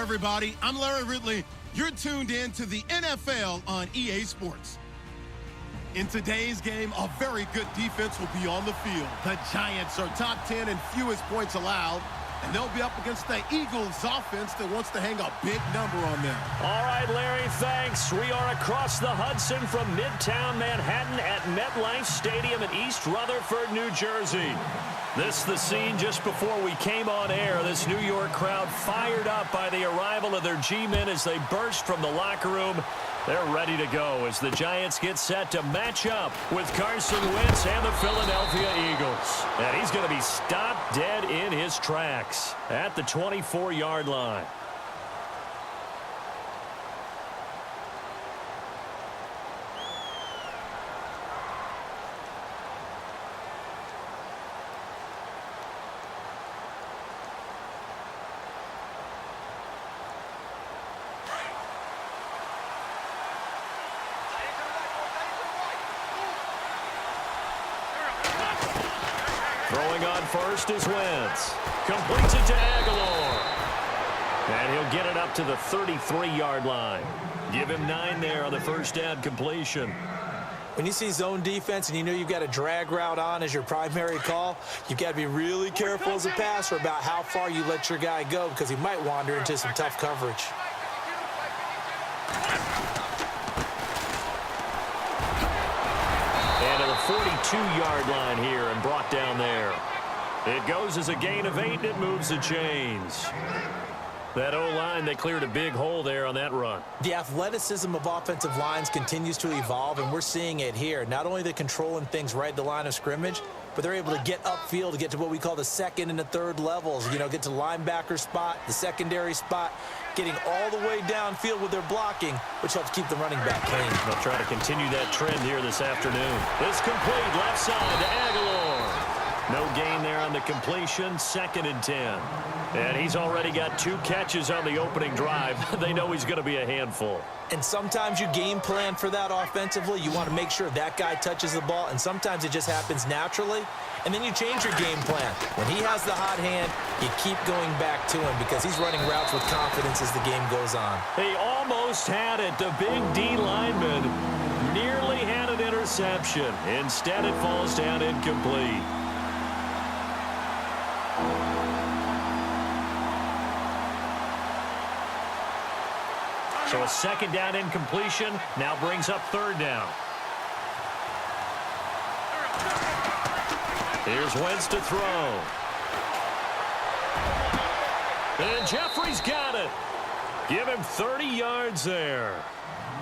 everybody. I'm Larry Ridley. You're tuned in to the NFL on EA Sports. In today's game, a very good defense will be on the field. The Giants are top 10 in fewest points allowed, and they'll be up against the Eagles offense that wants to hang a big number on them. All right, Larry, thanks. We are across the Hudson from Midtown Manhattan at MetLife Stadium in East Rutherford, New Jersey. This is the scene just before we came on air. This New York crowd fired up by the arrival of their G-men as they burst from the locker room. They're ready to go as the Giants get set to match up with Carson Wentz and the Philadelphia Eagles. And he's going to be stopped dead in his tracks at the 24-yard line. Throwing on first is Wentz. Completes it to Aguilar. And he'll get it up to the 33-yard line. Give him 9 there on the first down completion. When you see zone defense and you know you've got a drag route on as your primary call, you've got to be really careful as a passer about how far you let your guy go because he might wander into some tough coverage. And to the 42-yard line here and brought down there. It goes as a gain of 8 and it moves the chains. That O-line, they cleared a big hole there on that run. The athleticism of offensive lines continues to evolve, and we're seeing it here. Not only are they controlling things right at the line of scrimmage, but they're able to get upfield to get to what we call the second and the third levels. You know, get to the linebacker spot, the secondary spot, getting all the way downfield with their blocking, which helps keep the running back clean. They'll try to continue that trend here this afternoon. It's complete, left side to Aguilar. No gain there on the completion, 2nd and 10. And he's already got 2 catches on the opening drive. They know he's going to be a handful. And sometimes you game plan for that offensively. You want to make sure that guy touches the ball, and sometimes it just happens naturally. And then you change your game plan. When he has the hot hand, you keep going back to him because he's running routes with confidence as the game goes on. He almost had it. The big D lineman nearly had an interception. Instead, it falls down incomplete. So a 2nd down incompletion now brings up 3rd down. Here's Wentz to throw. And Jeffrey's got it. Give him 30 yards there.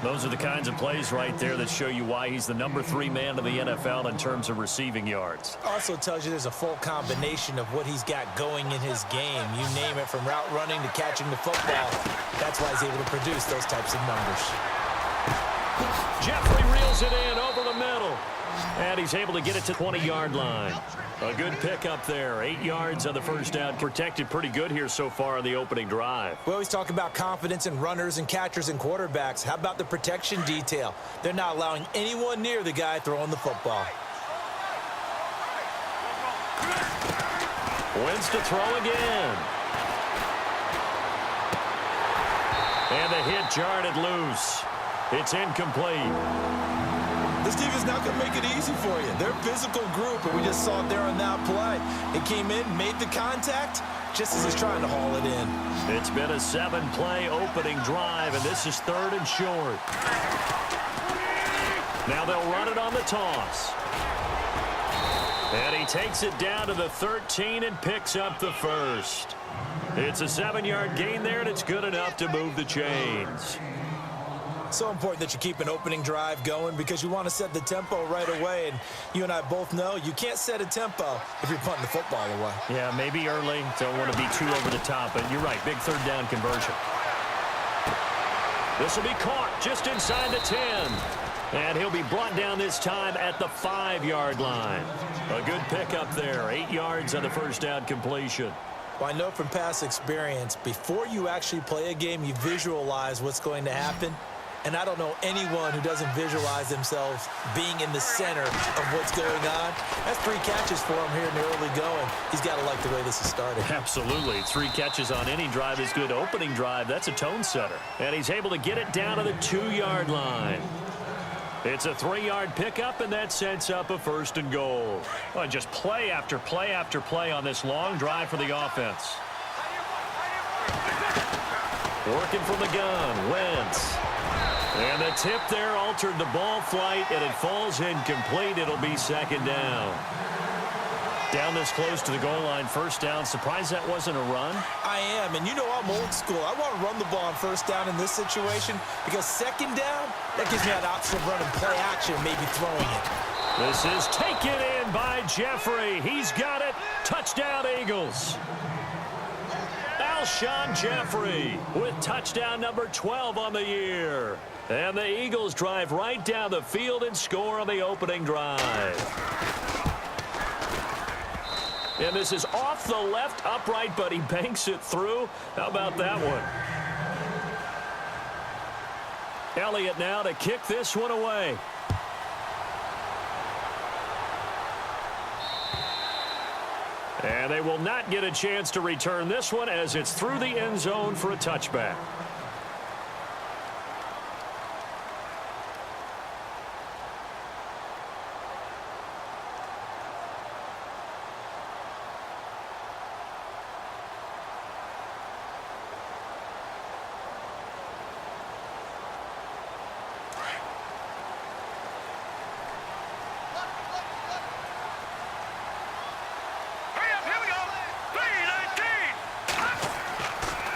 Those are the kinds of plays right there that show you why he's the number 3 man in the NFL in terms of receiving yards. Also tells you there's a full combination of what he's got going in his game. You name it, from route running to catching the football. That's why he's able to produce those types of numbers. Jeffrey reels it in over the middle. And he's able to get it to the 20-yard line. A good pickup there. 8 yards on the first down. Protected pretty good here so far on the opening drive. We always talk about confidence in runners and catchers and quarterbacks. How about the protection detail? They're not allowing anyone near the guy throwing the football. Wentz to throw again. And the hit jarred it loose. It's incomplete. This defense not going to make it easy for you. They're a physical group, and we just saw it there on that play. It came in, made the contact, just as he's trying to haul it in. It's been a 7-play opening drive, and this is 3rd and short. Now they'll run it on the toss. And he takes it down to the 13 and picks up the first. It's a 7-yard gain there, and it's good enough to move the chains. So important that you keep an opening drive going because you want to set the tempo right away. And you and I both know you can't set a tempo if you're punting the football away. Yeah, maybe early. Don't want to be too over the top, but you're right. Big 3rd down conversion. This will be caught just inside the 10. And he'll be brought down this time at the 5-yard line. A good pickup there. 8 yards on the first down completion. Well, I know from past experience, before you actually play a game, you visualize what's going to happen. And I don't know anyone who doesn't visualize themselves being in the center of what's going on. That's 3 catches for him here in the early going. He's got to like the way this is started. Absolutely. 3 catches on any drive is good. Opening drive, that's a tone setter. And he's able to get it down to the 2-yard line. It's a 3-yard pickup, and that sets up a 1st and goal. Well, just play after play after play on this long drive for the offense. Working from the gun, Wentz. And the tip there altered the ball flight, and it falls incomplete. It'll be 2nd down. Down this close to the goal line, 1st down. Surprised that wasn't a run? I am, and you know I'm old school. I want to run the ball on 1st down in this situation because 2nd down, that gives me that option of running play action, maybe throwing it. This is taken in by Jeffrey. He's got it. Touchdown, Eagles. Alshon Jeffrey with touchdown number 12 on the year. And the Eagles drive right down the field and score on the opening drive. And this is off the left upright, but he banks it through. How about that one? Elliott now to kick this one away. And they will not get a chance to return this one as it's through the end zone for a touchback.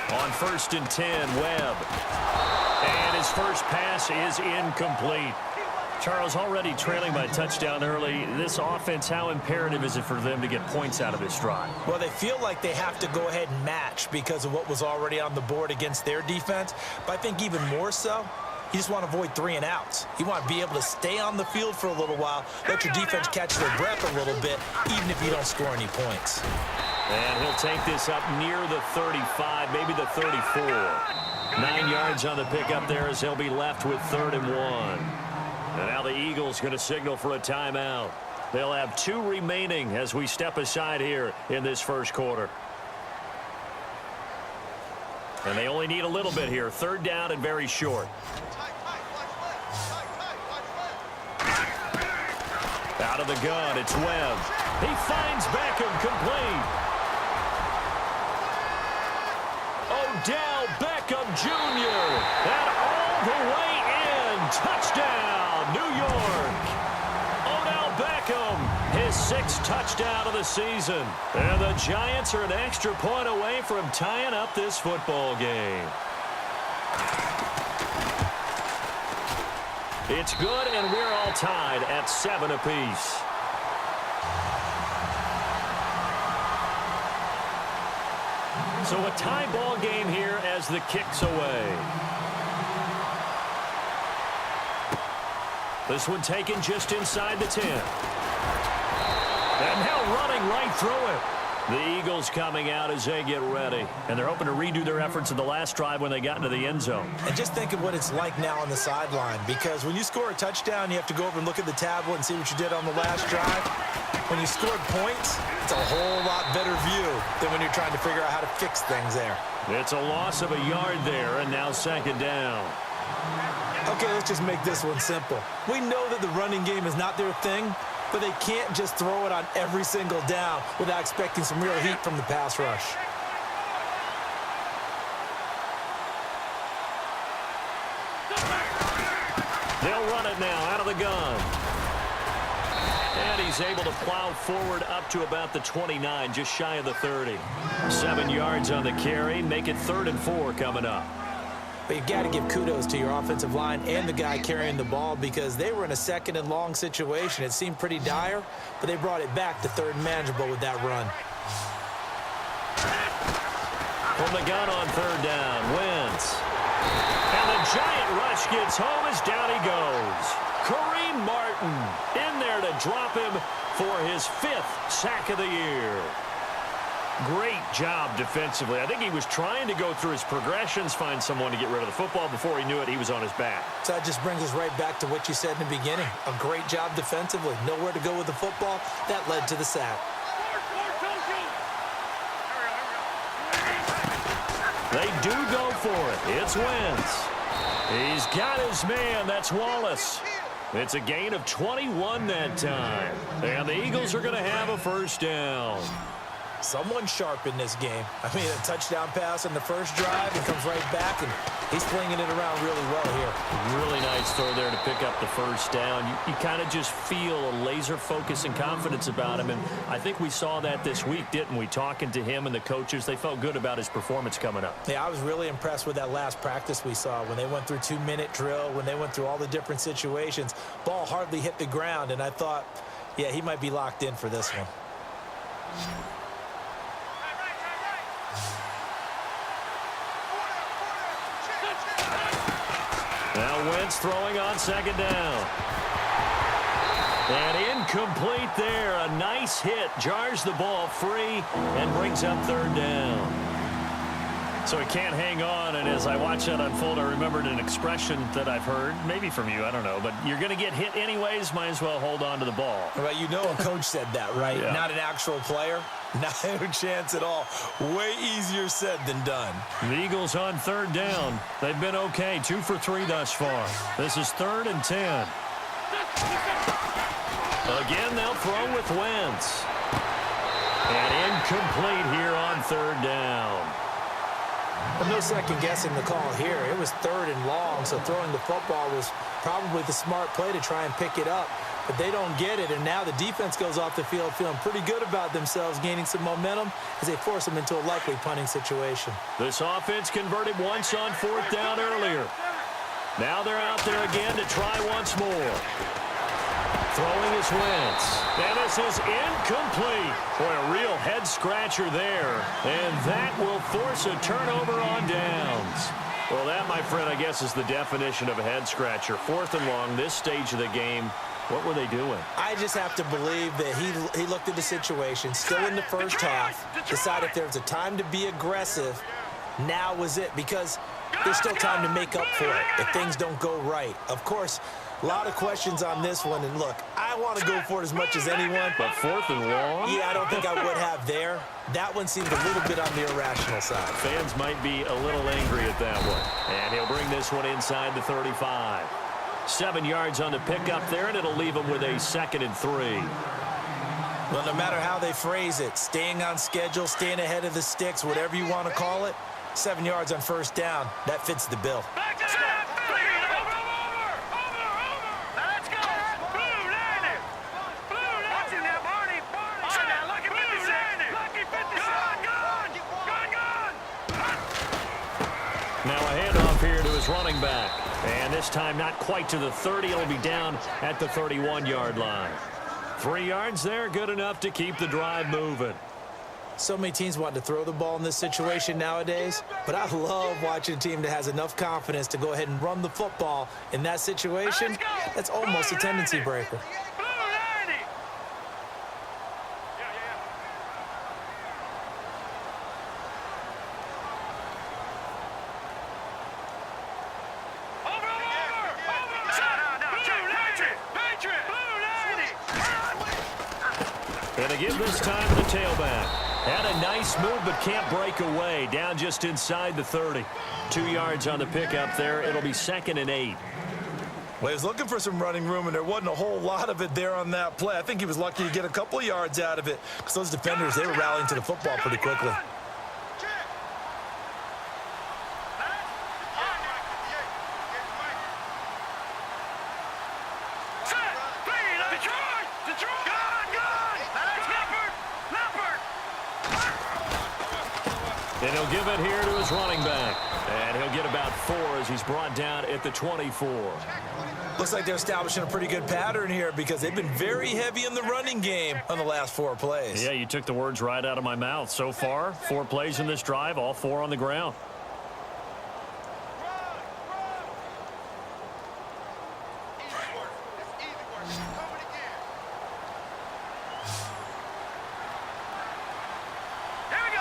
On 1st and 10, Webb. And his first pass is incomplete. Charles, already trailing by a touchdown early. This offense, how imperative is it for them to get points out of this drive? Well, they feel like they have to go ahead and match because of what was already on the board against their defense. But I think even more so, you just want to avoid 3 and outs. You want to be able to stay on the field for a little while, let your defense catch their breath a little bit, even if you don't score any points. And he'll take this up near the 35, maybe the 34. 9 yards on the pickup there as he'll be left with 3rd and 1. And now the Eagles going to signal for a timeout. They'll have 2 remaining as we step aside here in this first quarter. And they only need a little bit here. 3rd down and very short. Out of the gun, it's Webb. He finds Beckham complete. Odell Beckham Jr. And all the way in. Touchdown, New York. Odell Beckham, his 6th touchdown of the season. And the Giants are an extra point away from tying up this football game. It's good, and we're all tied at 7 apiece. So a tie ball game here as the kick's away. This one taken just inside the 10. And now running right through it. The Eagles coming out as they get ready. And they're hoping to redo their efforts in the last drive when they got into the end zone. And just think of what it's like now on the sideline. Because when you score a touchdown, you have to go over and look at the tablet and see what you did on the last drive. When you scored points, it's a whole lot better view than when you're trying to figure out how to fix things there. It's a loss of a yard there, and now 2nd down. Okay, let's just make this one simple. We know that the running game is not their thing, but they can't just throw it on every single down without expecting some real heat from the pass rush. They'll run it now out of the gun. And he's able to plow forward up to about the 29, just shy of the 30. 7 yards on the carry, make it 3rd and 4 coming up. But you've got to give kudos to your offensive line and the guy carrying the ball because they were in a 2nd and long situation. It seemed pretty dire, but they brought it back to 3rd and manageable with that run. From the gun on 3rd down, Wentz. And the giant rush gets home as down he goes. Kareem Martin in there to drop him for his 5th sack of the year. Great job defensively. I think he was trying to go through his progressions, find someone to get rid of the football. Before he knew it, he was on his back. So that just brings us right back to what you said in the beginning. A great job defensively. Nowhere to go with the football. That led to the sack. They do go for it. It's Wentz. He's got his man. That's Wallace. It's a gain of 21 that time. And the Eagles are going to have a first down. Someone sharp in this game. I mean, a touchdown pass on the first drive and comes right back, and he's flinging it around really well here. Really nice throw there to pick up the first down. You kind of just feel a laser focus and confidence about him, and I think we saw that this week, didn't we? Talking to him and the coaches, they felt good about his performance coming up. Yeah, I was really impressed with that last practice we saw when they went through 2-minute drill, when they went through all the different situations. Ball hardly hit the ground, and I thought, yeah, he might be locked in for this one. Now Wentz throwing on second down. And incomplete there. A nice hit. Jars the ball free and brings up third down. So he can't hang on, and as I watch that unfold, I remembered an expression that I've heard, maybe from you, I don't know, but you're going to get hit anyways, might as well hold on to the ball. Well, you know a coach said that, right? Yeah. Not an actual player. No chance at all. Way easier said than done. The Eagles on third down. They've been okay, 2 for 3 thus far. This is 3rd and 10. Again, they'll throw with Wentz. And incomplete here on third down. Well, no second guessing the call here. It was 3rd and long, so throwing the football was probably the smart play to try and pick it up. But they don't get it, and now the defense goes off the field feeling pretty good about themselves, gaining some momentum as they force them into a likely punting situation. This offense converted once on 4th down earlier. Now they're out there again to try once more. Throwing is Wentz. And this is incomplete. Boy, a real head-scratcher there. And that will force a turnover on downs. Well, that, my friend, I guess is the definition of a head-scratcher. 4th and long, this stage of the game. What were they doing? I just have to believe that he looked at the situation, still in the first half, decided if there was a time to be aggressive, now was it, because there's still time to make up for it if things don't go right. Of course, a lot of questions on this one, and look, I want to go for it as much as anyone. But 4th and long? Yeah, I don't think I would have there. That one seemed a little bit on the irrational side. Fans might be a little angry at that one. And he'll bring this one inside the 35. 7 yards on the pickup there, and it'll leave him with a 2nd and 3. Well, no matter how they phrase it, staying on schedule, staying ahead of the sticks, whatever you want to call it, 7 yards on first down, that fits the bill. Now a handoff here to his running back. And this time not quite to the 30. It'll be down at the 31-yard line. 3 yards there, good enough to keep the drive moving. So many teams want to throw the ball in this situation nowadays, but I love watching a team that has enough confidence to go ahead and run the football. In that situation, that's almost a tendency breaker. And they give this time to the tailback. Had a nice move, but can't break away. Down just inside the 30. 2 yards on the pickup there. It'll be 2nd and 8. Well, he was looking for some running room, and there wasn't a whole lot of it there on that play. I think he was lucky to get a couple of yards out of it because those defenders, they were rallying to the football pretty quickly. And he'll give it here to his running back. And he'll get about 4 as he's brought down at the 24. Looks like they're establishing a pretty good pattern here because they've been very heavy in the running game on the last 4 plays. Yeah, you took the words right out of my mouth. So far, 4 plays in this drive, all 4 on the ground. Here we go.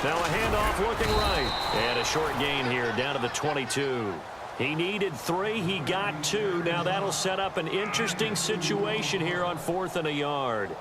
Now a handoff looking right. And a short gain here down to the 22. He needed 3. He got 2. Now that'll set up an interesting situation here on 4th and a yard.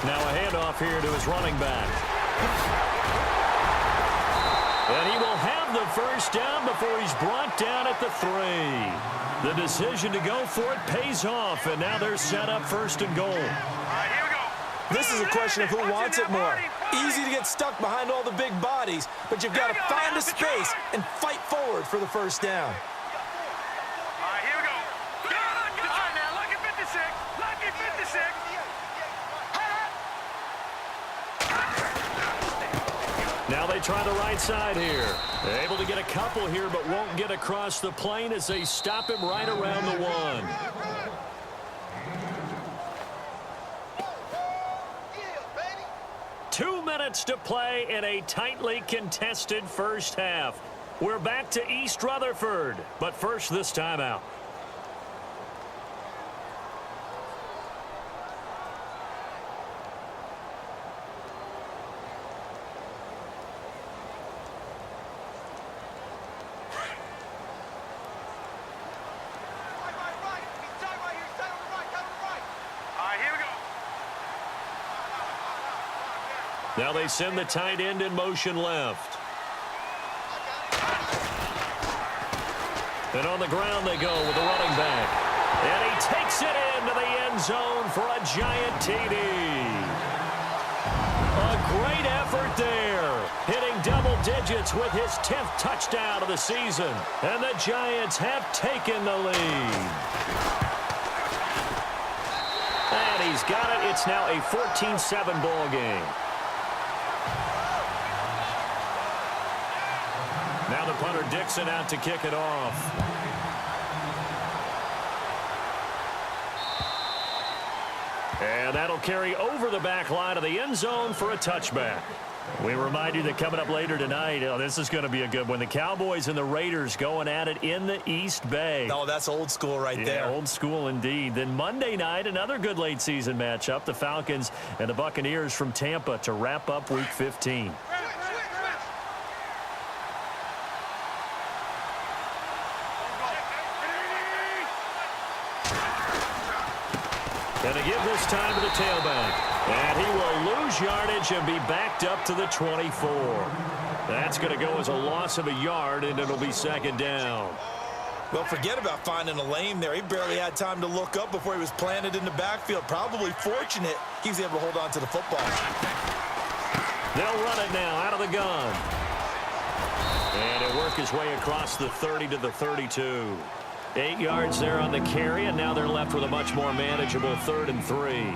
Now a handoff here to his running back. And he will have the first down before he's brought down at the 3. The decision to go for it pays off, and now they're set up 1st and goal. This is a question of who wants it more. Easy to get stuck behind all the big bodies, but you've got to find a space and fight forward for the first down. Now they try the right side here. They're able to get a couple here, but won't get across the plane as they stop him right around the 1. Two minutes to play in a tightly contested first half. We're back to East Rutherford, but first this timeout. Now they send the tight end in motion left. And on the ground they go with the running back. And he takes it into the end zone for a giant TD. A great effort there. Hitting double digits with his 10th touchdown of the season. And the Giants have taken the lead. And he's got it. It's now a 14-7 ball game. Now the punter Dixon out to kick it off. And that'll carry over the back line of the end zone for a touchback. We remind you that coming up later tonight, this is going to be a good one. The Cowboys and the Raiders going at it in the East Bay. Oh, that's old school right there. Old school indeed. Then Monday night, another good late season matchup. The Falcons and the Buccaneers from Tampa to wrap up Week 15. And to give this time to the tailback. And he will lose yardage and be backed up to the 24. That's going to go as a loss of a yard, and it'll be 2nd down. Well, forget about finding a lane there. He barely had time to look up before he was planted in the backfield. Probably fortunate he was able to hold on to the football. They'll run it now out of the gun. And he'll work his way across the 30 to the 32. 8 yards there on the carry, and now they're left with a much more manageable 3rd and 3.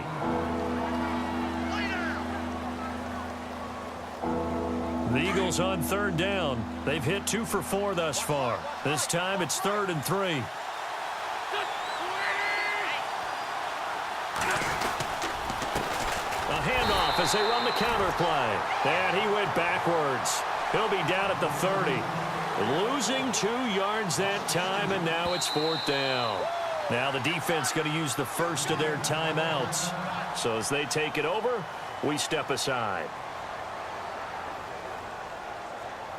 The Eagles on 3rd down. They've hit 2 for 4 thus far. This time it's 3rd and 3. A handoff as they run the counter play. And he went backwards. He'll be down at the 30. Losing 2 yards that time, and now it's 4th down. Now the defense going to use the first of their timeouts. So as they take it over, we step aside.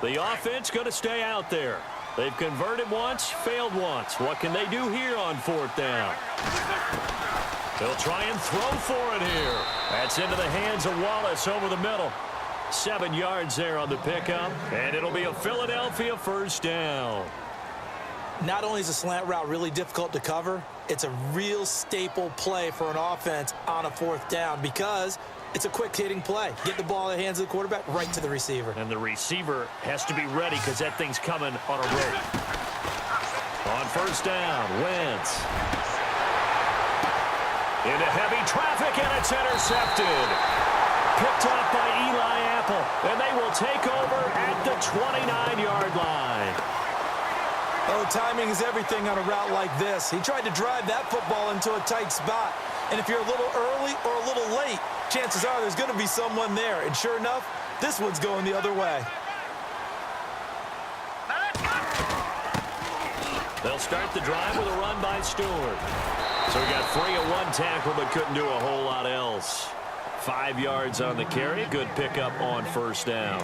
The offense going to stay out there. They've converted once, failed once. What can they do here on 4th down? They'll try and throw for it here. That's into the hands of Wallace over the middle. 7 yards there on the pickup, and it'll be a Philadelphia 1st down. Not only is a slant route really difficult to cover, it's a real staple play for an offense on a 4th down because it's a quick-hitting play. Get the ball in the hands of the quarterback right to the receiver. And the receiver has to be ready because that thing's coming on a rope. On 1st down, Wentz. Into heavy traffic, and it's intercepted. picked off by Eli Apple, and they will take over at the 29-yard line. Oh, timing is everything on a route like this. He tried to drive that football into a tight spot. And if you're a little early or a little late, chances are there's going to be someone there. And sure enough, this one's going the other way. They'll start the drive with a run by Stewart. So he got 3 of 1 tackle, but couldn't do a whole lot else. 5 yards on the carry. Good pickup on first down.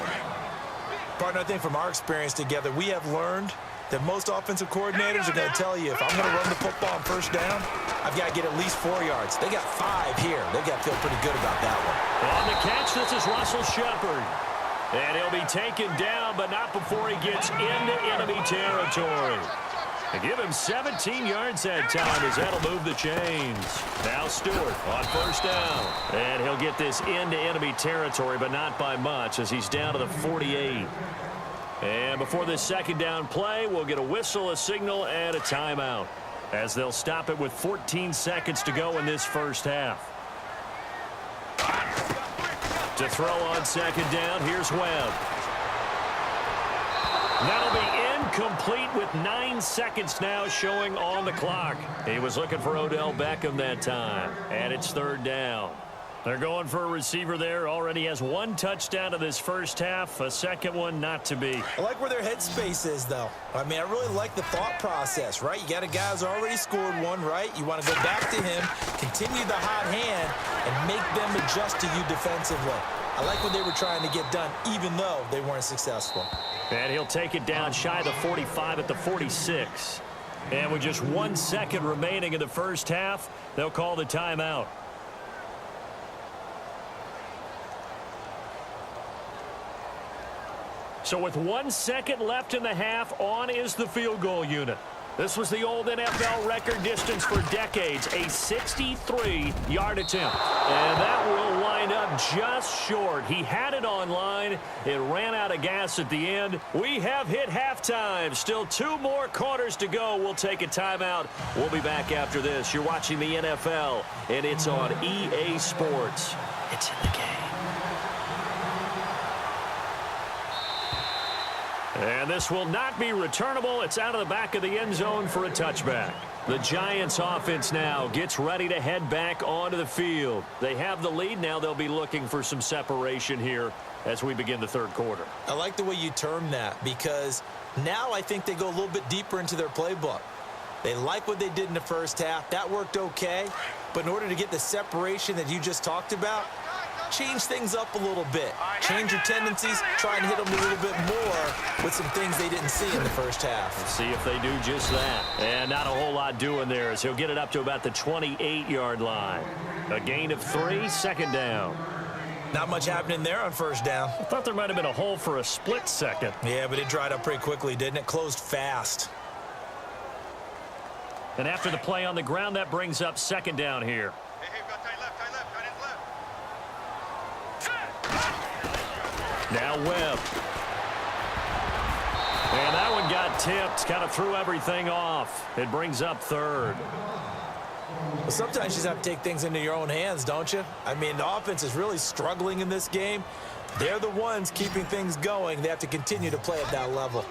Partner, I think from our experience together, we have learned that most offensive coordinators are going to tell you, if I'm going to run the football on first down, I've got to get at least 4 yards. They got 5 here. They got to feel pretty good about that one. On the catch, this is Russell Shepard. And he'll be taken down, but not before he gets into enemy territory. And give him 17 yards that time as that'll move the chains. Now Stewart on first down. And he'll get this into enemy territory, but not by much as he's down to the 48. And before this second down play, we'll get a whistle, a signal, and a timeout as they'll stop it with 14 seconds to go in this first half. To throw on second down, here's Webb. That'll be incomplete with 9 seconds now showing on the clock. He was looking for Odell Beckham that time, and it's third down. They're going for a receiver there. Already has 1 touchdown in this first half. A second one not to be. I like where their headspace is, though. I mean, I really like the thought process, right? You got a guy who's already scored 1, right? You want to go back to him, continue the hot hand, and make them adjust to you defensively. I like what they were trying to get done, even though they weren't successful. And he'll take it down shy of the 45 at the 46. And with just 1 second remaining in the first half, they'll call the timeout. So with 1 second left in the half, on is the field goal unit. This was the old NFL record distance for decades, a 63-yard attempt. And that will wind up just short. He had it on line. It ran out of gas at the end. We have hit halftime. Still 2 more quarters to go. We'll take a timeout. We'll be back after this. You're watching the NFL, and it's on EA Sports. It's in the game. And this will not be returnable. It's out of the back of the end zone for a touchback. The Giants offense now gets ready to head back onto the field. They have the lead. Now they'll be looking for some separation here as we begin the third quarter. I like the way you term that because now I think they go a little bit deeper into their playbook. They like what they did in the first half. That worked okay. But in order to get the separation that you just talked about, change things up a little bit. Change your tendencies. Try and hit them a little bit more with some things they didn't see in the first half. Let's see if they do just that. And not a whole lot doing there as he'll get it up to about the 28-yard line. A gain of 3, second down. Not much happening there on first down. I thought there might have been a hole for a split second. Yeah, but it dried up pretty quickly, didn't it? Closed fast. And after the play on the ground, that brings up second down here. Now Webb. And that one got tipped. Kind of threw everything off. It brings up third. Well, sometimes you just have to take things into your own hands, don't you? I mean, the offense is really struggling in this game. They're the ones keeping things going. They have to continue to play at that level.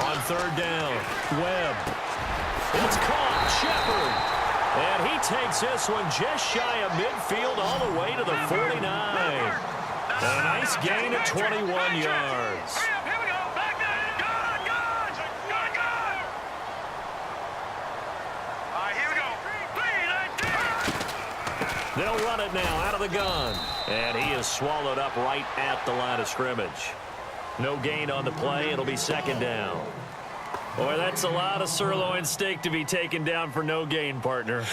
On third down, Webb. It's caught. Shepard. And he takes this one just shy of midfield all the way to the 49. A nice gain of 21 yards. They'll run it now out of the gun. And he is swallowed up right at the line of scrimmage. No gain on the play. It'll be second down. Boy, that's a lot of sirloin steak to be taken down for no gain, partner.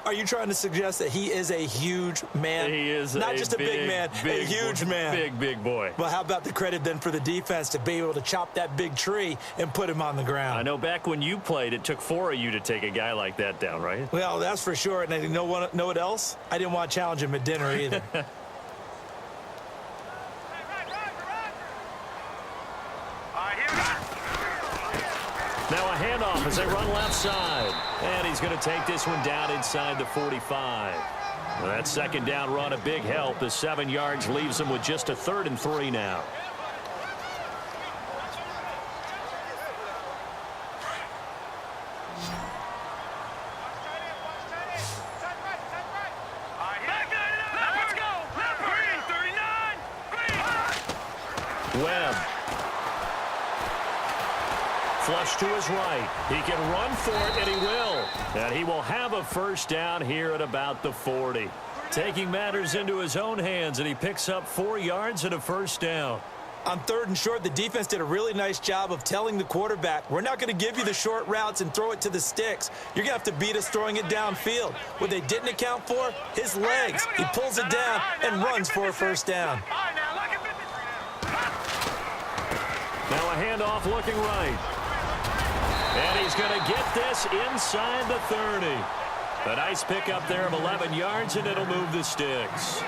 Are you trying to suggest that he is a huge man? He is not just a big man, a huge man. Big boy. Well, how about the credit then for the defense to be able to chop that big tree and put him on the ground? I know back when you played, it took 4 of you to take a guy like that down, right? Well, that's for sure. And I know what else? I didn't want to challenge him at dinner either. Now a handoff as they run left side. And he's going to take this one down inside the 45. Well, that second down run a big help. The 7 yards leaves him with just a 3rd and 3 now. Webb. Flush to his right. He can run for it, and he will. And he will have a first down here at about the 40. Taking matters into his own hands, and he picks up 4 yards and a first down. On 3rd and short, the defense did a really nice job of telling the quarterback, we're not going to give you the short routes and throw it to the sticks. You're going to have to beat us throwing it downfield. What they didn't account for, his legs. He pulls it down and runs for a first down. Now a handoff looking right. And he's going to get this inside the 30. A nice pickup there of 11 yards, and it'll move the sticks.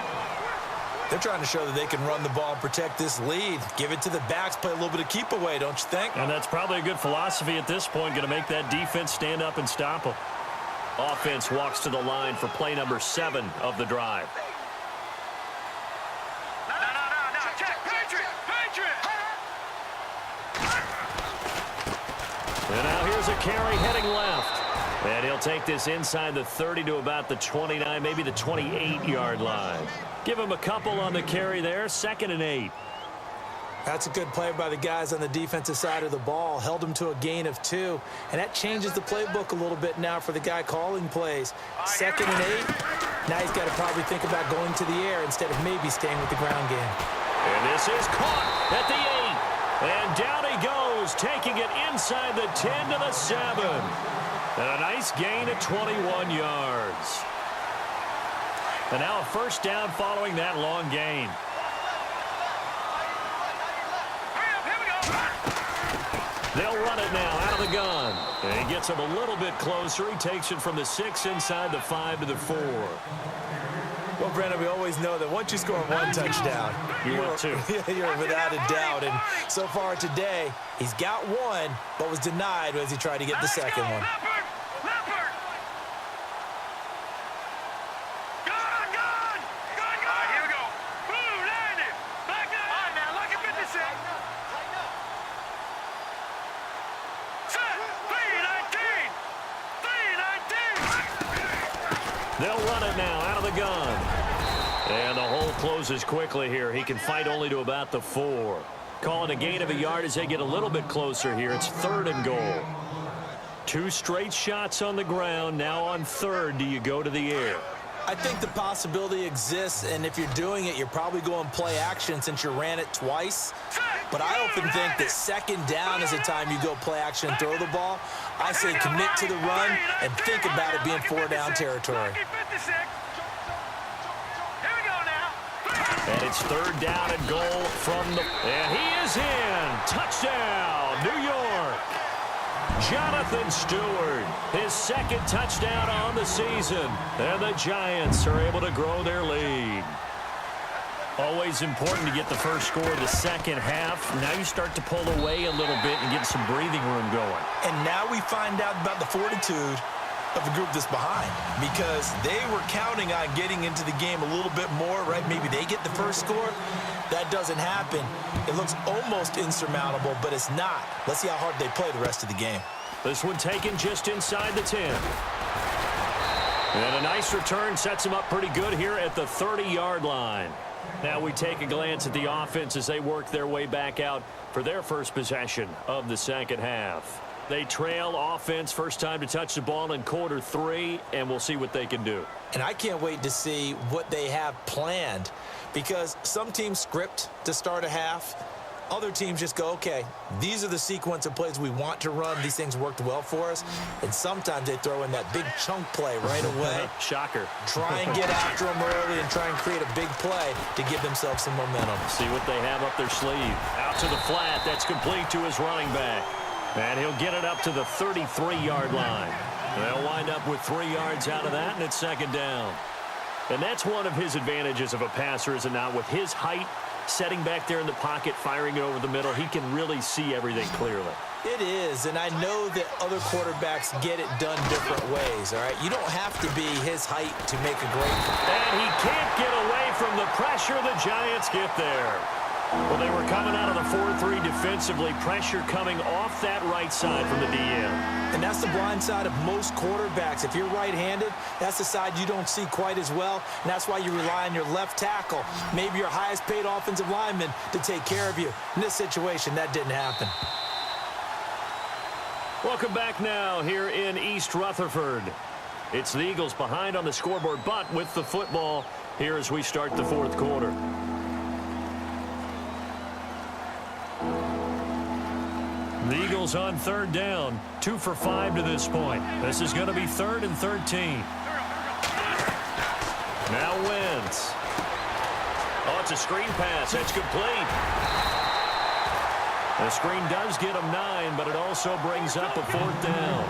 They're trying to show that they can run the ball and protect this lead. Give it to the backs, play a little bit of keep away, don't you think? And that's probably a good philosophy at this point, going to make that defense stand up and stop them. Offense walks to the line for play number 7 of the drive. And now here's a carry heading left. And he'll take this inside the 30 to about the 29, maybe the 28-yard line. Give him a couple on the carry there, 2nd and 8. That's a good play by the guys on the defensive side of the ball. Held him to a gain of 2. And that changes the playbook a little bit now for the guy calling plays. 2nd and 8. Now he's got to probably think about going to the air instead of maybe staying with the ground game. And this is caught at the 8. And down he goes, taking it inside the 10 to the 7. And a nice gain of 21 yards. And now a first down following that long gain. They'll run it now out of the gun. And he gets him a little bit closer. He takes it from the 6 inside the 5 to the 4. Well, Brandon, we always know that once you score 1 touchdown, you're without a doubt. And so far today, he's got 1, but was denied as he tried to get the second one. They'll run it now out of the gun. And the hole closes quickly here. He can fight only to about the 4. Calling a gain of a yard as they get a little bit closer here. It's 3rd and goal. 2 straight shots on the ground. Now on 3rd, do you go to the air? I think the possibility exists, and if you're doing it, you're probably going play action since you ran it twice. But I often think that 2nd down is the time you go play action and throw the ball. I say commit to the run and think about it being 4-down territory. And it's 3rd down and goal from the... And he is in! Touchdown, New York! Jonathan Stewart, his 2nd touchdown on the season. And the Giants are able to grow their lead. Always important to get the first score of the second half. Now you start to pull away a little bit and get some breathing room going. And now we find out about the fortitude of the group that's behind, because they were counting on getting into the game a little bit more, right? Maybe they get the first score. That doesn't happen. It looks almost insurmountable, but it's not. Let's see how hard they play the rest of the game. This one taken just inside the 10. And a nice return sets them up pretty good here at the 30-yard line. Now we take a glance at the offense as they work their way back out for their first possession of the second half. They trail offense, first time to touch the ball in quarter 3, and we'll see what they can do. And I can't wait to see what they have planned, because some teams script to start a half. Other teams just go, okay, these are the sequence of plays we want to run. These things worked well for us. And sometimes they throw in that big chunk play right away. Shocker. Try and get after them early and try and create a big play to give themselves some momentum. See what they have up their sleeve. Out to the flat. That's complete to his running back. And he'll get it up to the 33-yard line. They'll wind up with 3 yards out of that, and it's 2nd down. And that's one of his advantages of a passer, is it not? With his height, setting back there in the pocket, firing it over the middle. He can really see everything clearly. It is, and I know that other quarterbacks get it done different ways, all right? You don't have to be his height to make a great play. And he can't get away from the pressure. The Giants get there. Well, they were coming out of the 4-3 defensively. Pressure coming off that right side from the DM. And that's the blind side of most quarterbacks. If you're right-handed, that's the side you don't see quite as well, and that's why you rely on your left tackle, maybe your highest-paid offensive lineman, to take care of you. In this situation, that didn't happen. Welcome back now here in East Rutherford. It's the Eagles behind on the scoreboard, but with the football here as we start the fourth quarter. The Eagles on third down, 2 for 5 to this point. This is going to be 3rd and 13. Now Wentz. Oh, it's a screen pass. It's complete. The screen does get him 9, but it also brings up a 4th down.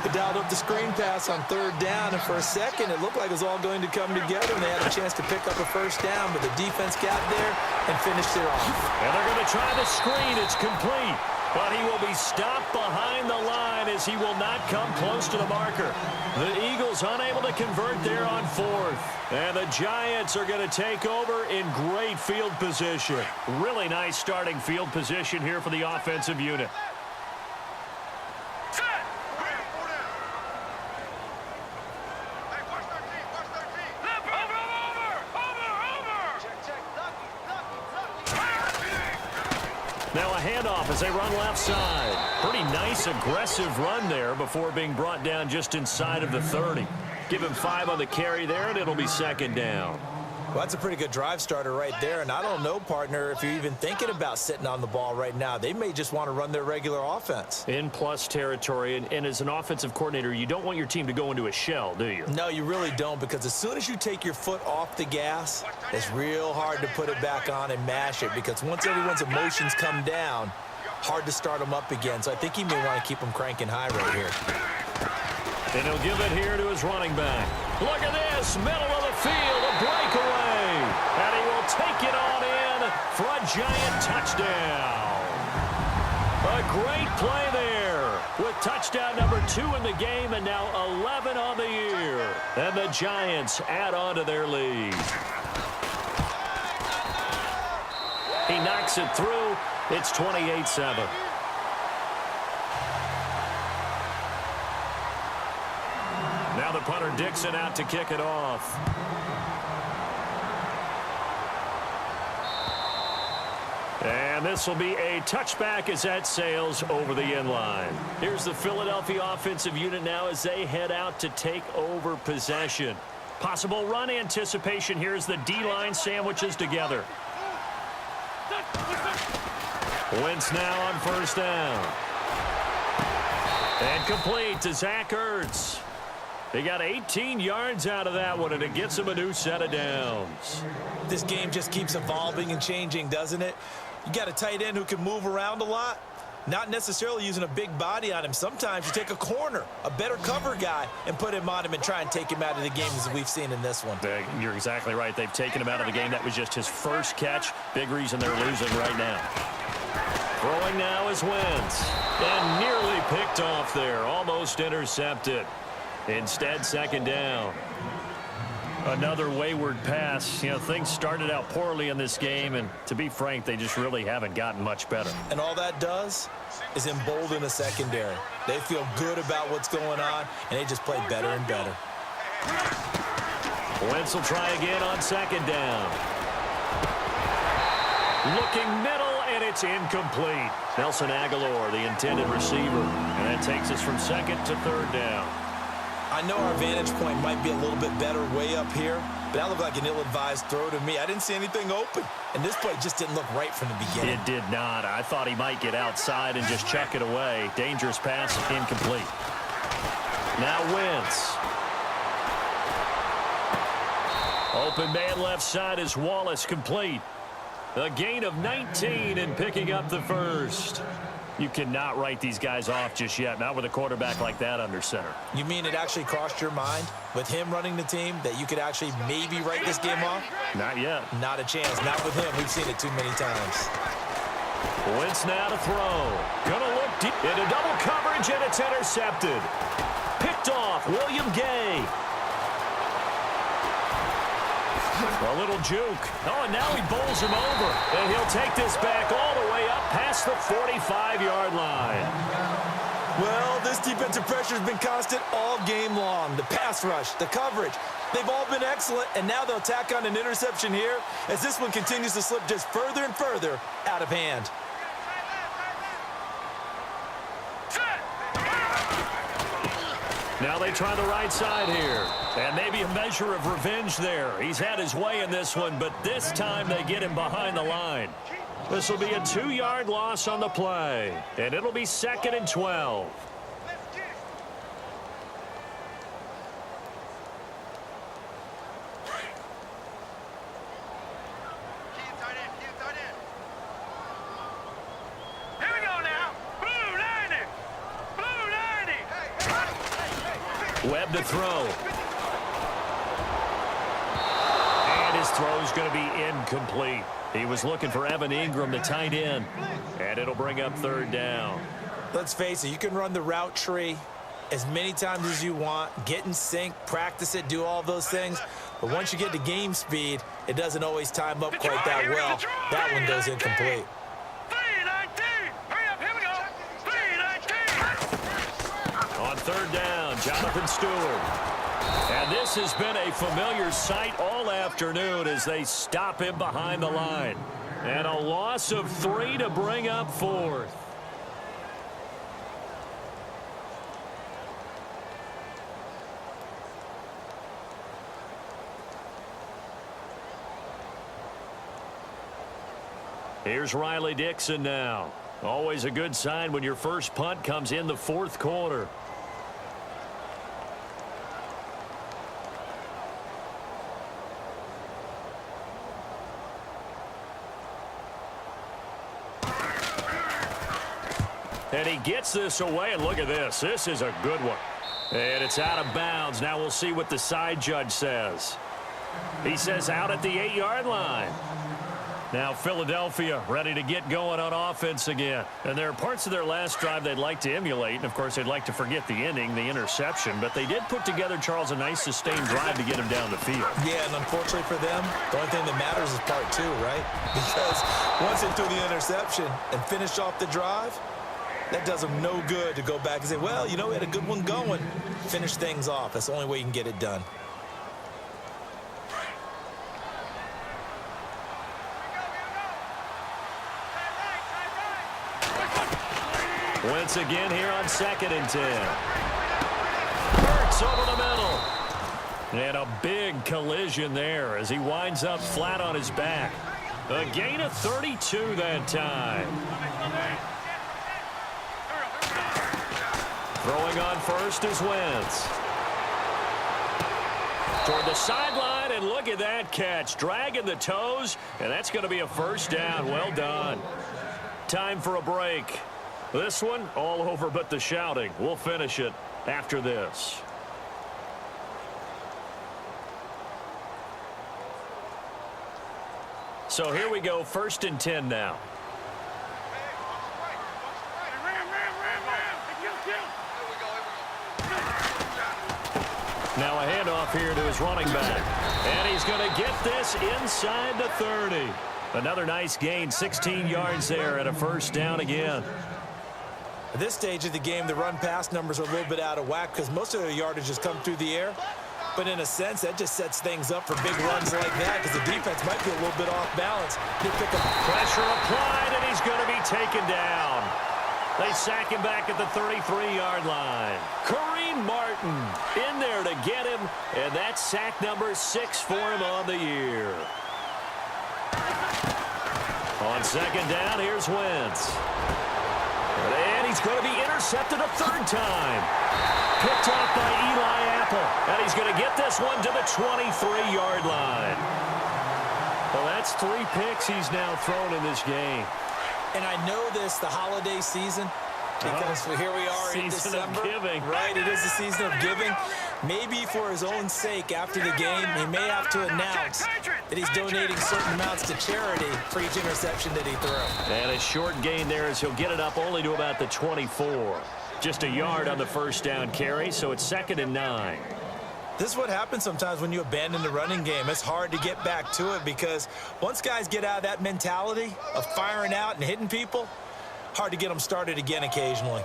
They dialed up the screen pass on 3rd down, and for a second, it looked like it was all going to come together, and they had a chance to pick up a 1st down, but the defense got there and finished it off. And they're going to try the screen. It's complete. But he will be stopped behind the line as he will not come close to the marker. The Eagles unable to convert there on 4th. And the Giants are going to take over in great field position. Really nice starting field position here for the offensive unit. Now a handoff as they run left side. Pretty nice, aggressive run there before being brought down just inside of the 30. Give him 5 on the carry there, and it'll be 2nd down. Well, that's a pretty good drive starter right there, and I don't know, partner, if you're even thinking about sitting on the ball right now. They may just want to run their regular offense. In plus territory, and as an offensive coordinator, you don't want your team to go into a shell, do you? No, you really don't, because as soon as you take your foot off the gas, it's real hard to put it back on and mash it, because once everyone's emotions come down, hard to start them up again. So I think he may want to keep them cranking high right here. And he'll give it here to his running back. Look at this, middle of the field, a breakaway. And he will take it on in for a Giant touchdown. A great play there with touchdown number 2 in the game and now 11 on the year. And the Giants add on to their lead. He knocks it through. It's 28-7. Now the punter Dixon out to kick it off. And this will be a touchback as that sails over the end line. Here's the Philadelphia offensive unit now as they head out to take over possession. Possible run anticipation here as the D-line sandwiches together. Wentz now on 1st down. And complete to Zach Ertz. They got 18 yards out of that one, and it gets them a new set of downs. This game just keeps evolving and changing, doesn't it? You got a tight end who can move around a lot, not necessarily using a big body on him. Sometimes you take a corner, a better cover guy, and put him on him and try and take him out of the game as we've seen in this one. You're exactly right. They've taken him out of the game. That was just his first catch. Big reason they're losing right now. Throwing now is Wentz. And nearly picked off there. Almost intercepted. Instead, 2nd down. Another wayward pass. You know, things started out poorly in this game, and to be frank, they just really haven't gotten much better. And all that does is embolden the secondary. They feel good about what's going on, and they just play better and better. Wentz will try again on 2nd down. Looking middle, and it's incomplete. Nelson Aguilar, the intended receiver, and that takes us from 2nd to 3rd down. I know our vantage point might be a little bit better way up here, but that looked like an ill-advised throw to me. I didn't see anything open, and this play just didn't look right from the beginning. It did not. I thought he might get outside and just chuck it away. Dangerous pass, incomplete. Now Wentz. Open man left side is Wallace, complete. A gain of 19 and picking up the 1st. You cannot write these guys off just yet, not with a quarterback like that under center. You mean it actually crossed your mind with him running the team that you could actually maybe write this game off? Not yet. Not a chance. Not with him. We've seen it too many times. Wentz now to throw. Gonna look deep into double coverage, and it's intercepted. Picked off, William Gay. A little juke. Oh, and now he bowls him over. And he'll take this back all the way up past the 45-yard line. Well, this defensive pressure has been constant all game long. The pass rush, the coverage, they've all been excellent, and now they'll tack on an interception here as this one continues to slip just further and further out of hand. Now they try the right side here. And maybe a measure of revenge there. He's had his way in this one, but this time they get him behind the line. This will be a 2-yard loss on the play. And it'll be 2nd and 12. Webb to throw. And his throw's going to be incomplete. He was looking for Evan Ingram, the tight end. And it'll bring up 3rd down. Let's face it, you can run the route tree as many times as you want, get in sync, practice it, do all those things. But once you get to game speed, it doesn't always time up quite that well. That one goes incomplete. On 3rd down, Jonathan Stewart. And this has been a familiar sight all afternoon as they stop him behind the line. And a loss of 3 to bring up 4th. Here's Riley Dixon now. Always a good sign when your first punt comes in the 4th quarter. And he gets this away, and look at this. This is a good one. And it's out of bounds. Now we'll see what the side judge says. He says out at the 8-yard line. Now Philadelphia ready to get going on offense again. And there are parts of their last drive they'd like to emulate. And, of course, they'd like to forget the inning, the interception. But they did put together, Charles, a nice sustained drive to get him down the field. Yeah, and unfortunately for them, the only thing that matters is part 2, right? Because once they threw the interception and finished off the drive, that does them no good to go back and say, well, you know, we had a good one going. Finish things off. That's the only way you can get it done. Wentz again here on 2nd and 10. Hurts over the middle. And a big collision there as he winds up flat on his back. A gain of 32 that time. Throwing on first is Wentz. Toward the sideline, and look at that catch. Dragging the toes, and that's going to be a 1st down. Well done. Time for a break. This one, all over but the shouting. We'll finish it after this. So here we go, 1st and 10 now. Now a handoff here to his running back. And he's going to get this inside the 30. Another nice gain, 16 yards there and a 1st down again. At this stage of the game, the run-pass numbers are a little bit out of whack because most of their yardage has come through the air. But in a sense, that just sets things up for big runs like that because the defense might be a little bit off balance. They pick up pressure applied, and he's going to be taken down. They sack him back at the 33-yard line. Kareem Martin in there to get him, and that's sack number 6 for him on the year. On 2nd down, here's Wentz. And he's going to be intercepted a 3rd time. Picked off by Eli Apple. And he's going to get this one to the 23-yard line. Well, that's 3 picks he's now thrown in this game. And I know this, the holiday season, because here we are in December. Season of giving. Right, it is the season of giving. Maybe for his own sake, after the game, he may have to announce that he's donating certain amounts to charity for each interception that he threw. And a short gain there as he'll get it up only to about the 24. Just a yard on the first down carry, so it's 2nd and 9. This is what happens sometimes when you abandon the running game. It's hard to get back to it because once guys get out of that mentality of firing out and hitting people, hard to get them started again occasionally.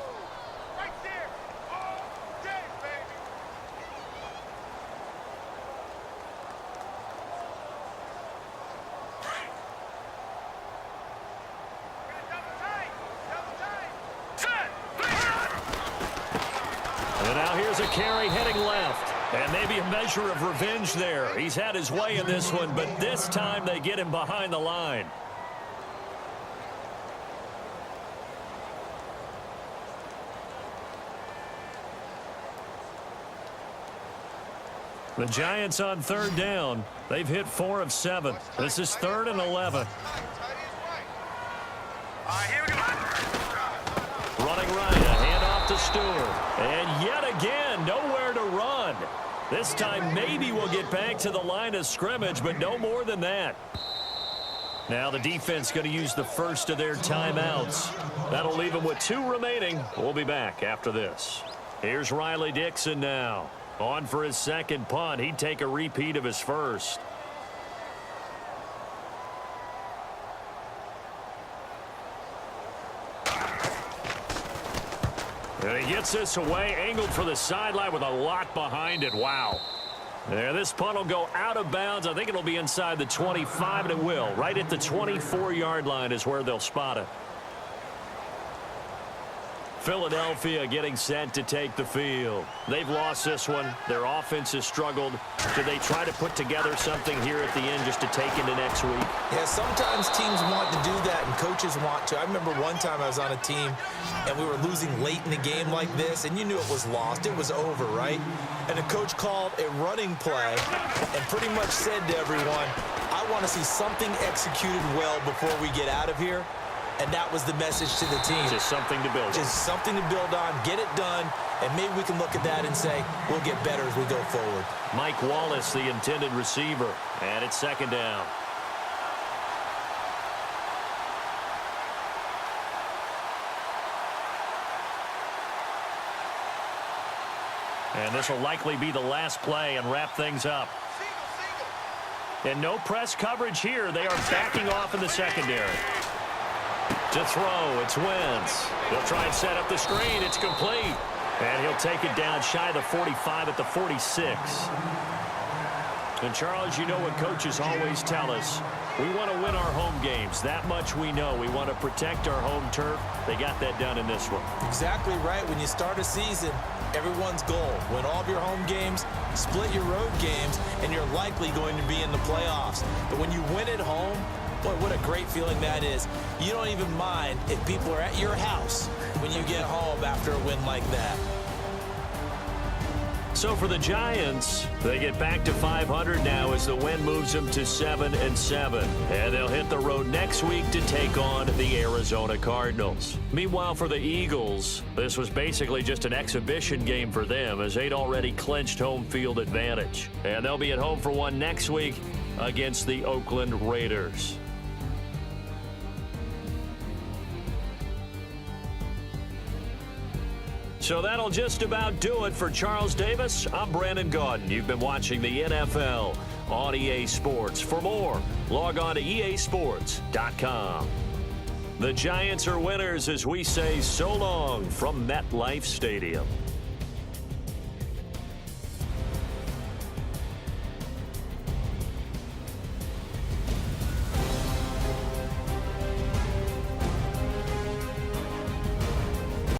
And now here's a carry heading left. And maybe a measure of revenge there. He's had his way in this one, but this time they get him behind the line. The Giants on 3rd down. They've hit 4 of 7. This is 3rd and 11. Running right, a handoff to Stewart. And yet again, nowhere to run. This time maybe we'll get back to the line of scrimmage, but no more than that. Now the defense going to use the first of their timeouts. That'll leave them with 2 remaining. We'll be back after this. Here's Riley Dixon now. On for his second punt. He'd take a repeat of his first. And he gets this away, angled for the sideline with a lot behind it. Wow. Yeah, this punt will go out of bounds. I think it'll be inside the 25, and it will. Right at the 24-yard line is where they'll spot it. Philadelphia getting set to take the field. They've lost this one. Their offense has struggled. Do they try to put together something here at the end just to take into next week? Yeah, sometimes teams want to do that and coaches want to. I remember one time I was on a team and we were losing late in the game like this, and you knew it was lost. It was over, right? And the coach called a running play and pretty much said to everyone, I want to see something executed well before we get out of here. And that was the message to the team. Just something to build on. Just something to build on, get it done, and maybe we can look at that and say, we'll get better as we go forward. Mike Wallace, the intended receiver, and it's 2nd down. And this will likely be the last play and wrap things up. And no press coverage here. They are backing off in the secondary. To throw, it's Wentz. He'll try and set up the screen. It's complete. And he'll take it down shy of the 45 at the 46. And, Charles, you know what coaches always tell us. We want to win our home games. That much we know. We want to protect our home turf. They got that done in this one. Exactly right. When you start a season, everyone's goal, win all of your home games, split your road games, and you're likely going to be in the playoffs. But when you win at home, boy, what a great feeling that is. You don't even mind if people are at your house when you get home after a win like that. So for the Giants, they get back to 500 now as the win moves them to 7-7. And they'll hit the road next week to take on the Arizona Cardinals. Meanwhile, for the Eagles, this was basically just an exhibition game for them as they'd already clinched home field advantage. And they'll be at home for one next week against the Oakland Raiders. So that'll just about do it for Charles Davis. I'm Brandon Gaudin. You've been watching the NFL on EA Sports. For more, log on to easports.com. The Giants are winners as we say so long from MetLife Stadium.